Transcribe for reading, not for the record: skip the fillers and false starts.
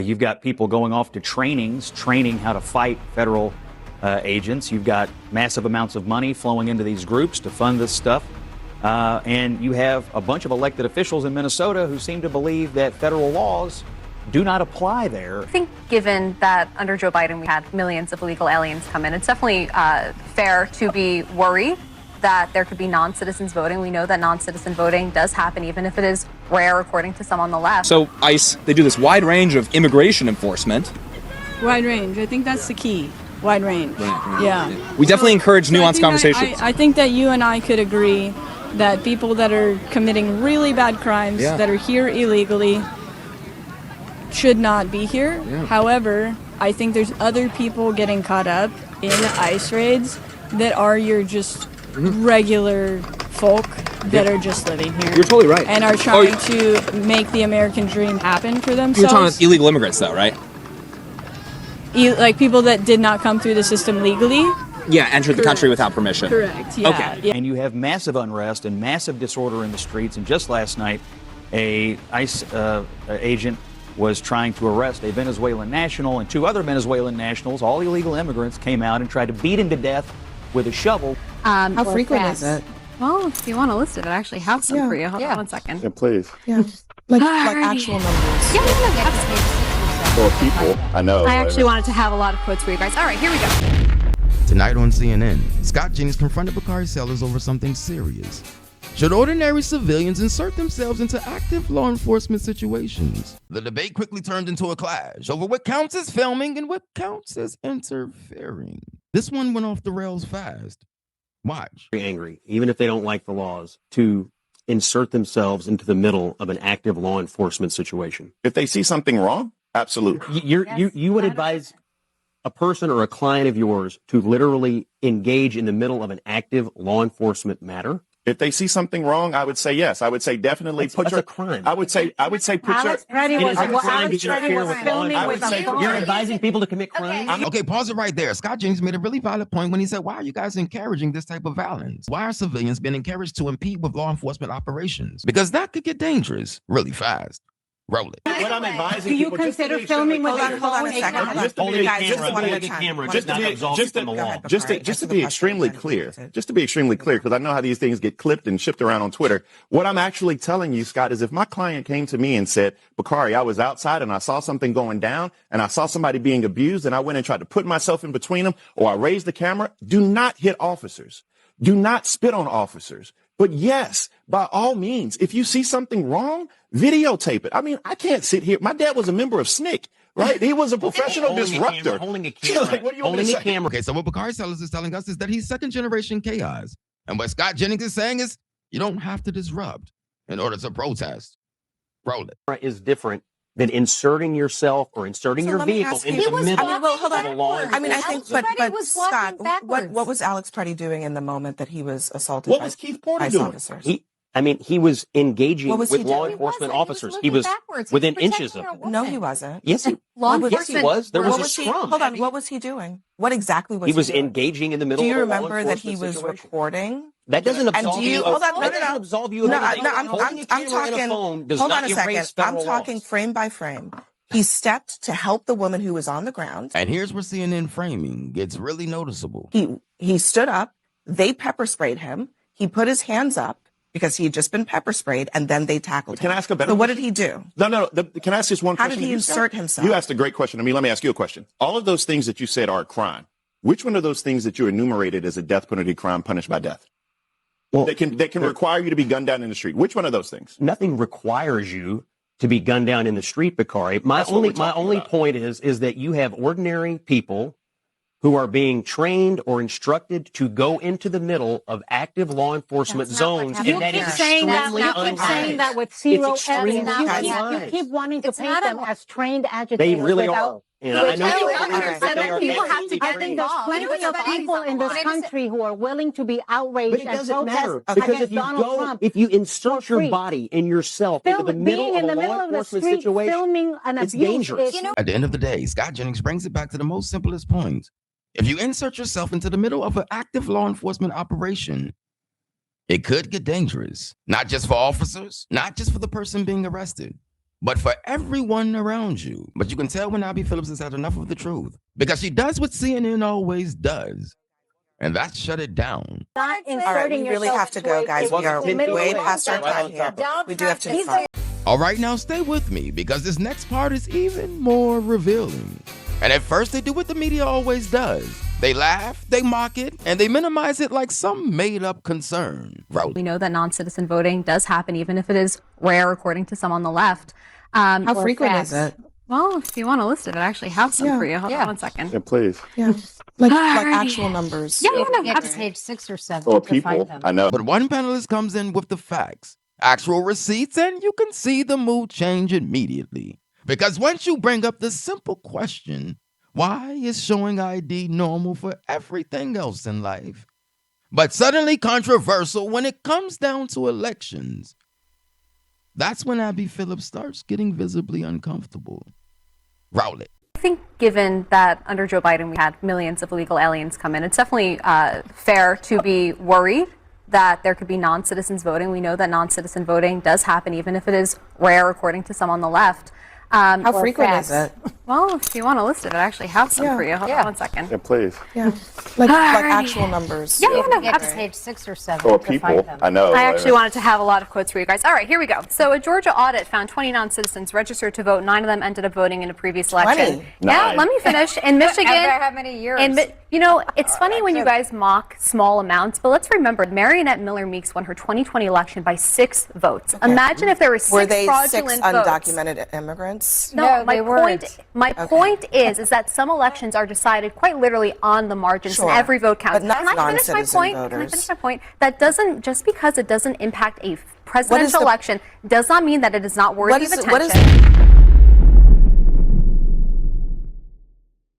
You've got people going off to trainings, training how to fight federal agents. You've got massive amounts of money flowing into these groups to fund this stuff. And you have a bunch of elected officials in Minnesota who seem to believe that federal laws do not apply there. I think given that under Joe Biden we had millions of illegal aliens come in, it's definitely fair to be worried that there could be non-citizens voting. We know that non-citizen voting does happen, even if it is rare, according to some on the left. So ICE, they do this wide range of immigration enforcement. Wide range. I think that's the key. Wide range. Right. Yeah. We definitely encourage nuanced conversations. I think that you and I could agree that people that are committing really bad crimes, that are here illegally, should not be here. Yeah. However, I think there's other people getting caught up in ICE raids that are your just regular folk that are just living here. You're totally right. And are trying to make the American dream happen for themselves. You're talking about illegal immigrants, though, right? Like people that did not come through the system legally. Yeah, entered the country without permission. Correct. Yeah. Okay. Yeah. And you have massive unrest and massive disorder in the streets. And just last night, a ICE agent was trying to arrest a Venezuelan national, and two other Venezuelan nationals, all illegal immigrants, came out and tried to beat him to death with a shovel. How frequent is it? Well, if you want to list it, I actually have some for you. Hold on one second. Yeah, please. Yeah, like actual numbers. Yeah, no, absolutely. For people, I know. I actually wanted to have a lot of quotes for you guys. All right, here we go. Tonight on CNN, Scott Jennings confronted Bakari Sellers over something serious. Should ordinary civilians insert themselves into active law enforcement situations? The debate quickly turned into a clash over what counts as filming and what counts as interfering. This one went off the rails fast. Watch. Angry, even if they don't like the laws, to insert themselves into the middle of an active law enforcement situation. If they see something wrong, absolutely. You would advise a person or a client of yours to literally engage in the middle of an active law enforcement matter? If they see something wrong, I would say yes. I would say definitely That's a crime. I would say put Alex Petty It was, is a crime to Alex Petty interfere was with law filming with enforcement. a phone. You're advising people to commit crimes? Okay, pause it right there. Scott Jennings made a really valid point when he said, why are you guys encouraging this type of violence? Why are civilians being encouraged to impede with law enforcement operations? Because that could get dangerous really fast. Roll it. What I'm advising Do you people, just to consider be filming with extremely a phone? clear, just to be extremely clear, because I know how these things get clipped and shipped around on Twitter. What I'm actually telling you, Scott, is if my client came to me and said, Bakari, I was outside and I saw something going down and I saw somebody being abused and I went and tried to put myself in between them, or I raised the camera, do not hit officers. Do not spit on officers. But yes, by all means, if you see something wrong, videotape it. I mean, I can't sit here. My dad was a member of SNCC, right? He was a professional disruptor. Holding a camera. Like, what do you want me to say? Okay, so what Bakari Sellers is telling us is that he's second generation chaos. And what Scott Jennings is saying is you don't have to disrupt in order to protest. Roll it. Is different than inserting yourself or inserting your vehicle into the middle hold of a law on. I mean, I think, but Scott, backwards. what was Alex Petty doing in the moment that he was assaulted What by was Keith Porter ICE doing? officers? He was engaging What was with he law doing? enforcement officers. He He was backwards. within He was inches of protecting them. No, he wasn't. Yes, he Law What was- Yes, he enforcement. was. There was What a was he? scrum. Hold on. What was he doing? What exactly was He was doing? engaging in the middle Do you of a law remember that he enforcement was situation. recording? That doesn't And absolve do you? you. Hold on. That doesn't absolve you of No, anything. no. I'm Holding a camera and a talking. phone does Hold not on a erase second. federal I'm talking laws. frame by frame. He stepped to help the woman who was on the ground. And here's where CNN framing gets really noticeable. He stood up. They pepper sprayed him. He put his hands up because he had just been pepper sprayed, and then they tackled him. Can I ask a better So what question? did he do? No. Can I ask just one How question? did he to you, Scott? insert himself? You asked a great question to me. Let me ask you a question. All of those things that you said are a crime. Which one of those things that you enumerated is a death penalty crime punished by death? Well, That can require you to be gunned down in the street. Which one of those things? nothing requires you to be gunned down in the street, Bakari. My That's what we're talking only about. point is that you have ordinary people who are being trained or instructed to go into the middle of active law enforcement That's not zones, what and that is happened saying that- extremely you keep keep unwise. saying that with zero evidence. You keep wanting to paint them as trained agitators. They really are. And I know Which that they are people have to absolutely get trained. involved. Plenty of people in this country who are willing to be But outraged it and doesn't matter protest because against if you Donald Trump. if you insert for your free. body and yourself into the middle Being of in a the middle law of the enforcement street situation, filming an it's abuse dangerous. is At the end of the day, Scott Jennings brings it back to the most simplest point. If you insert yourself into the middle of an active law enforcement operation, it could get dangerous. Not just for officers, not just for the person being arrested, but for everyone around you. But you can tell when Abby Phillips has had enough of the truth, because she does what CNN always does, and that's shut it down. All right, we really have to go, guys. We are way past our time here. We do have to fight. All right, now stay with me, because this next part is even more revealing. And at first, they do what the media always does. They laugh, they mock it, and they minimize it like some made-up concern. We know that non-citizen voting does happen, even if it is rare, according to some on the left. How frequent is it? Well, if you want to list it, I actually have some for you. Hold on one second. Yeah, please. Yeah, like actual numbers. Yeah, You no, get to page 6 or 7 Oh, to find people. them. I know. But one panelist comes in with the facts, actual receipts, and you can see the mood change immediately. Because once you bring up the simple question, why is showing ID normal for everything else in life, but suddenly controversial when it comes down to elections? That's when Abby Phillips starts getting visibly uncomfortable. Roll it. I think given that under Joe Biden we had millions of illegal aliens come in, it's definitely fair to be worried that there could be non-citizens voting. We know that non-citizen voting does happen, even if it is rare, according to some on the left. How frequent is it? Well, if you want to list it, I actually have some for you. Hold on one second. Yeah, please. Yeah, like actual numbers. Yeah, You no, get to absolutely. page 6 or 7 Oh, to people. find them. I know. I actually wanted to have a lot of quotes for you guys. All right, here we go. So a Georgia audit found 20 non-citizens registered to vote. 9 of them ended up voting in a previous election. 20? Yeah, 9. let me finish. In Michigan. How many years? You know, it's funny when you guys mock small amounts, but let's remember, Marionette Miller Meeks won her 2020 election by 6 votes. Imagine if there were 6 Were they 6 fraudulent votes. undocumented immigrants? No, they weren't. My point is that some elections are decided quite literally on the margins, Sure. and every vote counts. But not Can I finish my non-citizen point? Can I voters. finish my point? That doesn't, just because it doesn't impact a presidential election, does not mean that it is not worthy of attention.